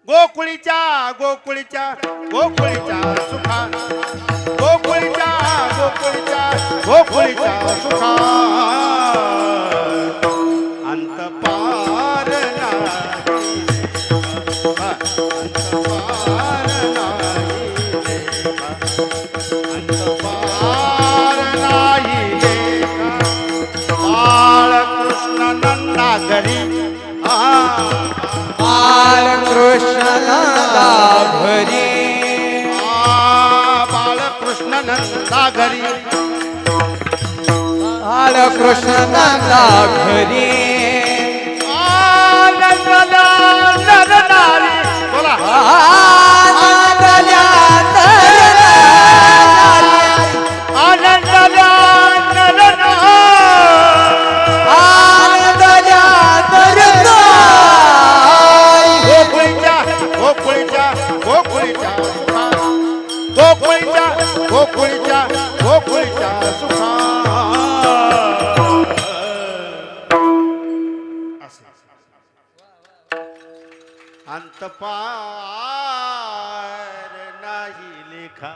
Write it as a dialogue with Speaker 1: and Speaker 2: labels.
Speaker 1: गोकुळीच्या गोकुळीच्या गोकुळीच्या सुखा गोकुळीच्या गोकुळीच्या गोकुळीच्या सुखा अंत पार नाही अंत पार नाही अंत पार नाही बाळकृष्ण नंदा घरी
Speaker 2: बालकृष्ण नंदा घरी
Speaker 1: बाळकृष्ण नंदा घरी
Speaker 2: बालकृष्ण नंदा घरी
Speaker 1: आनंदल्या नर नारी बोला
Speaker 2: आनंदल्या नर नारी
Speaker 1: आनंदल्या नर नारी
Speaker 2: आनंदल्या नर नारी
Speaker 1: गोकुळीच्या गोकुळीच्या गोकुळीच्या सुखा गोकुळीच्या गोकुळीच्या गोकुळीच्या सुखा अंत पार नाही लेखा